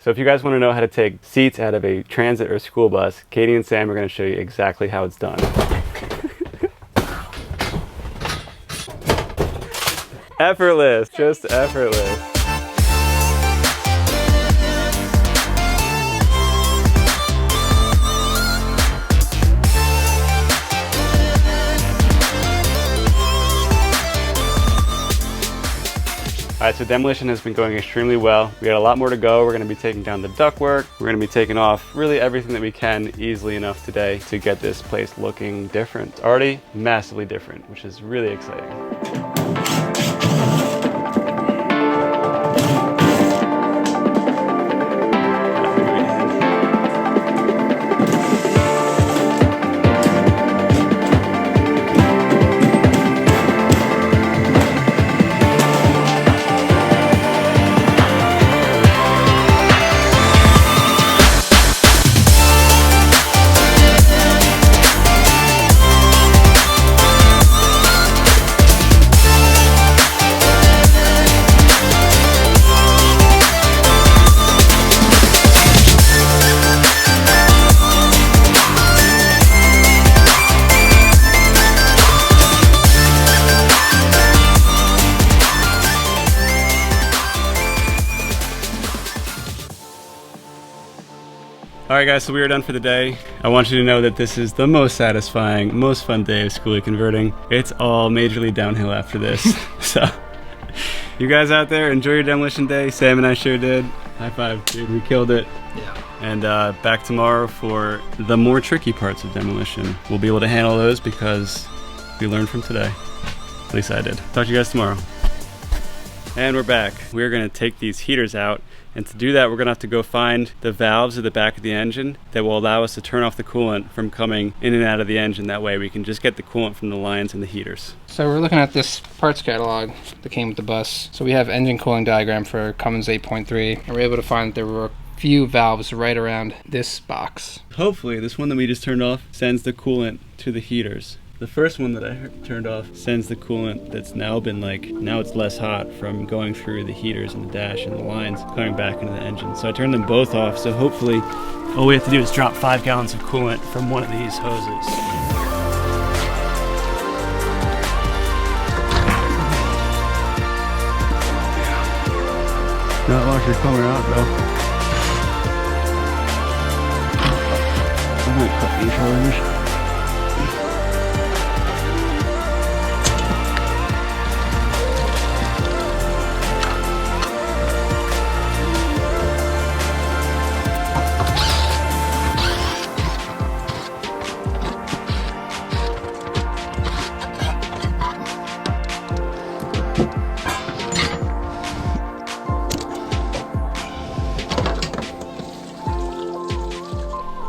So if you guys want to know how to take seats out of a transit or school bus, Katie and Sam are going to show you exactly how it's done. Effortless, just effortless. Alright, so demolition has been going extremely well. We got a lot more to go. We're going to be taking down the ductwork. We're going to be taking off really everything that we can easily enough today to get this place looking different. It's already massively different, which is really exciting. Alright guys, so we are done for the day. I want you to know that this is the most satisfying, most fun day of schoolie converting. It's all majorly downhill after this. So, you guys out there, enjoy your demolition day. Sam and I sure did. High five, dude, we killed it. Yeah. And back tomorrow for the more tricky parts of demolition. We'll be able to handle those because we learned from today. At least I did. Talk to you guys tomorrow. And we're back. We're gonna take these heaters out. And to do that, we're gonna have to go find the valves at the back of the engine that will allow us to turn off the coolant from coming in and out of the engine. That way we can just get the coolant from the lines and the heaters. So we're looking at this parts catalog that came with the bus. So we have engine cooling diagram for Cummins 8.3, and we're able to find that there were a few valves right around this box. Hopefully this one that we just turned off sends the coolant to the heaters. The first one that I turned off sends the coolant that's now been now it's less hot from going through the heaters and the dash and the lines coming back into the engine. So I turned them both off, so hopefully all we have to do is drop 5 gallons of coolant from one of these hoses. Not much is coming out though. I'm gonna cut these hoses.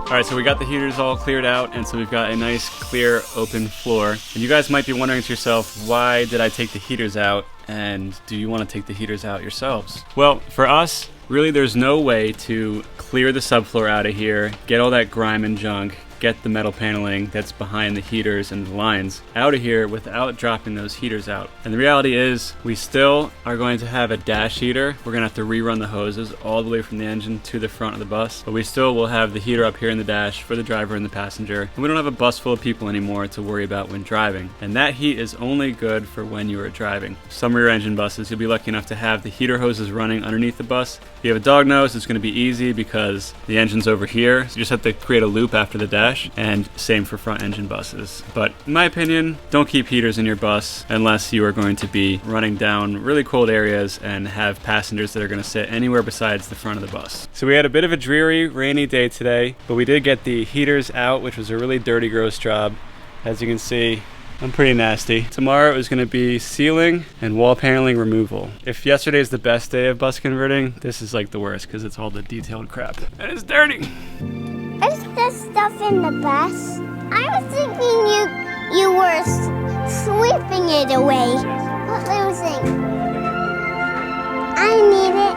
Alright, so we got the heaters all cleared out, and so we've got a nice, clear, open floor. And you guys might be wondering to yourself, why did I take the heaters out, and do you want to take the heaters out yourselves? Well, for us, really there's no way to clear the subfloor out of here, get all that grime and junk, get the metal paneling that's behind the heaters and the lines out of here without dropping those heaters out. And the reality is we still are going to have a dash heater. We're gonna have to rerun the hoses all the way from the engine to the front of the bus, but we still will have the heater up here in the dash for the driver and the passenger. And we don't have a bus full of people anymore to worry about when driving. And that heat is only good for when you are driving. Some rear engine buses, you'll be lucky enough to have the heater hoses running underneath the bus. If you have a dog nose, it's gonna be easy because the engine's over here. So you just have to create a loop after the dash. And same for front engine buses. But in my opinion, don't keep heaters in your bus unless you are going to be running down really cold areas and have passengers that are going to sit anywhere besides the front of the bus. So we had a bit of a dreary, rainy day today, but we did get the heaters out, which was a really dirty, gross job. As you can see, I'm pretty nasty. Tomorrow it was going to be sealing and wall paneling removal. If yesterday is the best day of bus converting, this is like the worst because it's all the detailed crap. And it's dirty! Is there stuff in the bus? I was thinking you were sweeping it away. What losing? I need it.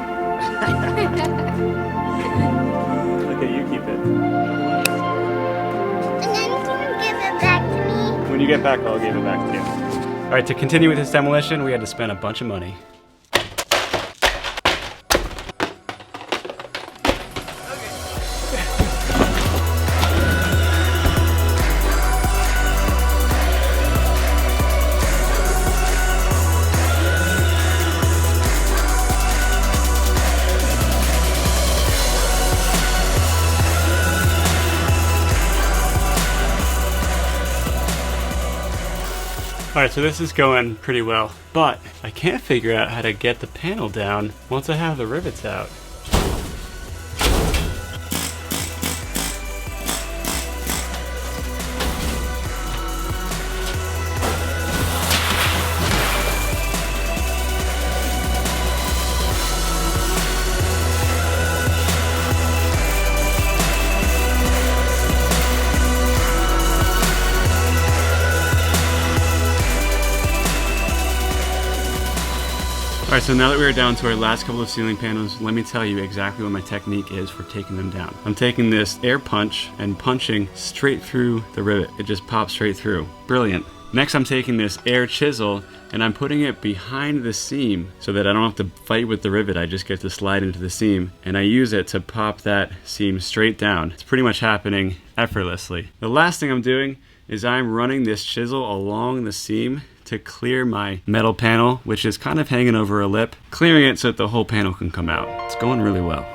Okay, you keep it. And then can you give it back to me? When you get back, I'll give it back to you. All right, to continue with this demolition, we had to spend a bunch of money. Alright, so this is going pretty well, but I can't figure out how to get the panel down once I have the rivets out. Alright, so now that we are down to our last couple of ceiling panels, let me tell you exactly what my technique is for taking them down. I'm taking this air punch and punching straight through the rivet. It just pops straight through. Brilliant. Next, I'm taking this air chisel and I'm putting it behind the seam so that I don't have to fight with the rivet. I just get to slide into the seam, and I use it to pop that seam straight down. It's pretty much happening effortlessly. The last thing I'm doing is I'm running this chisel along the seam to clear my metal panel, which is kind of hanging over a lip, clearing it so that the whole panel can come out. It's going really well.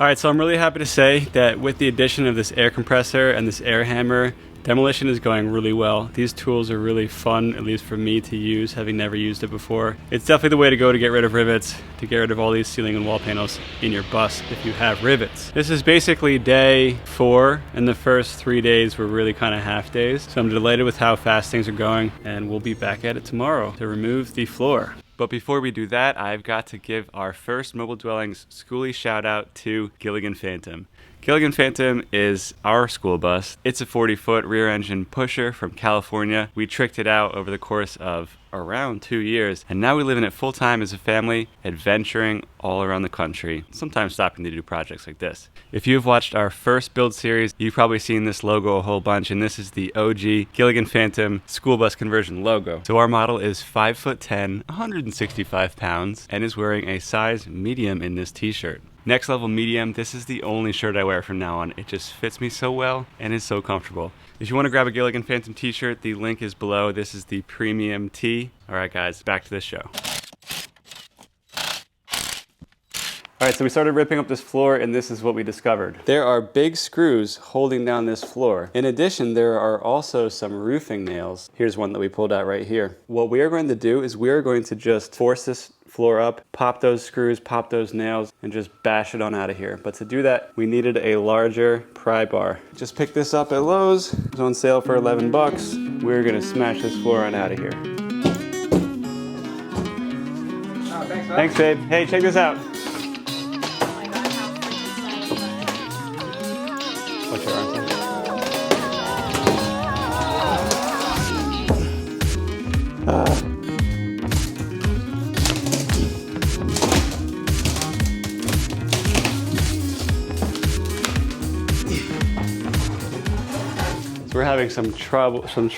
Alright, so I'm really happy to say that with the addition of this air compressor and this air hammer, demolition is going really well. These tools are really fun, at least for me to use, having never used it before. It's definitely the way to go to get rid of rivets, to get rid of all these ceiling and wall panels in your bus if you have rivets. This is basically day 4, and the first 3 days were really kind of half days. So I'm delighted with how fast things are going, and we'll be back at it tomorrow to remove the floor. But before we do that, I've got to give our first Mobile Dwellings schoolie shout out to Gilligan Phantom. Gilligan Phantom is our school bus. It's a 40-foot rear engine pusher from California. We tricked it out over the course of around 2 years, and now we live in it full time as a family, adventuring all around the country, sometimes stopping to do projects like this. If you've watched our first build series, you've probably seen this logo a whole bunch, and this is the OG Gilligan Phantom school bus conversion logo. So our model is 5'10", 165 pounds, and is wearing a size medium in this t-shirt. Next level medium, this is the only shirt I wear from now on. It just fits me so well and is so comfortable. If you want to grab a Gilligan Phantom t-shirt, the link is below. This is the premium tee. Alright guys, back to the show. All right, so we started ripping up this floor and this is what we discovered. There are big screws holding down this floor. In addition, there are also some roofing nails. Here's one that we pulled out right here. What we are going to do is we are going to just force this floor up, pop those screws, pop those nails, and just bash it on out of here. But to do that, we needed a larger pry bar. Just picked this up at Lowe's. It was on sale for 11 bucks. We're gonna smash this floor on out of here. Oh, thanks, bud. Thanks, babe. Hey, check this out. What's your arm? So we're having some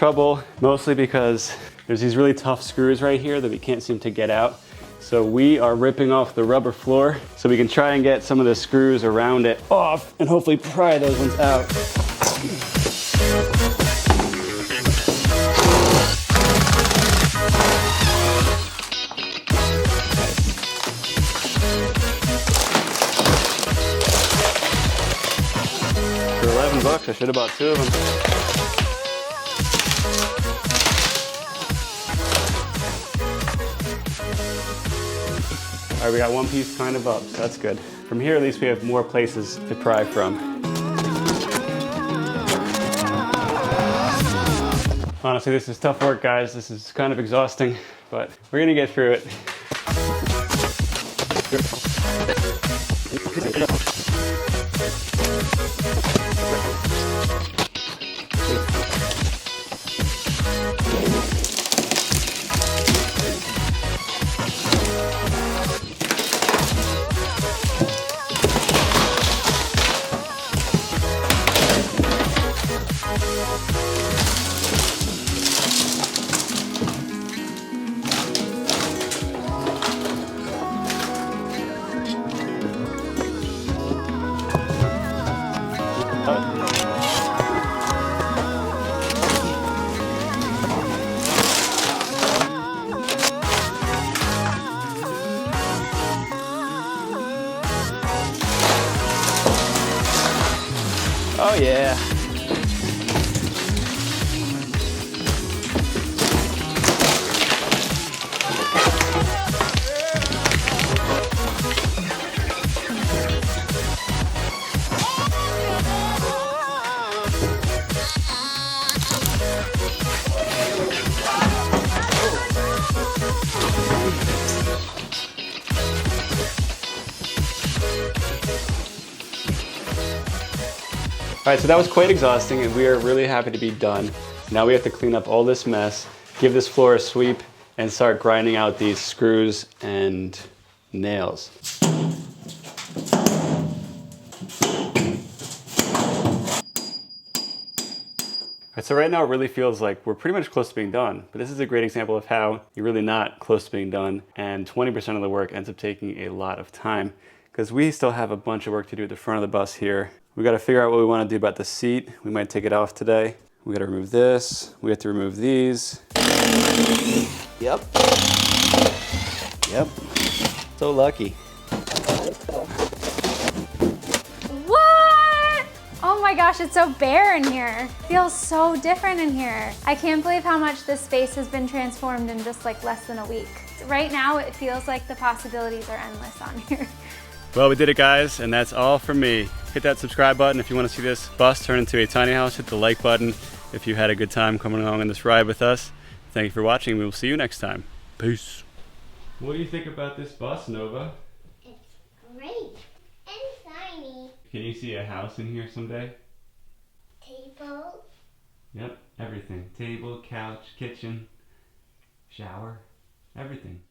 trouble, mostly because there's these really tough screws right here that we can't seem to get out. So we are ripping off the rubber floor so we can try and get some of the screws around it off and hopefully pry those ones out. For 11 bucks, I should have bought 2 of them. All right, we got one piece kind of up, so that's good. From here, at least we have more places to pry from. Honestly, this is tough work, guys. This is kind of exhausting, but we're gonna get through it. Oh yeah. All right, so that was quite exhausting and we are really happy to be done. Now we have to clean up all this mess, give this floor a sweep, and start grinding out these screws and nails. All right, so right now it really feels like we're pretty much close to being done, but this is a great example of how you're really not close to being done, and 20% of the work ends up taking a lot of time because we still have a bunch of work to do at the front of the bus here. We got to figure out what we want to do about the seat. We might take it off today. We got to remove this. We have to remove these. Yep. Yep. So lucky. What? Oh my gosh, it's so bare in here. Feels so different in here. I can't believe how much this space has been transformed in just like less than a week. Right now, it feels like the possibilities are endless on here. Well, we did it, guys, and that's all from me. Hit that subscribe button if you want to see this bus turn into a tiny house. Hit the like button if you had a good time coming along on this ride with us. Thank you for watching. We will see you next time. Peace. What do you think about this bus, Nova? It's great and shiny. Can you see a house in here someday? Table. Yep, everything. Table, couch, kitchen, shower, everything.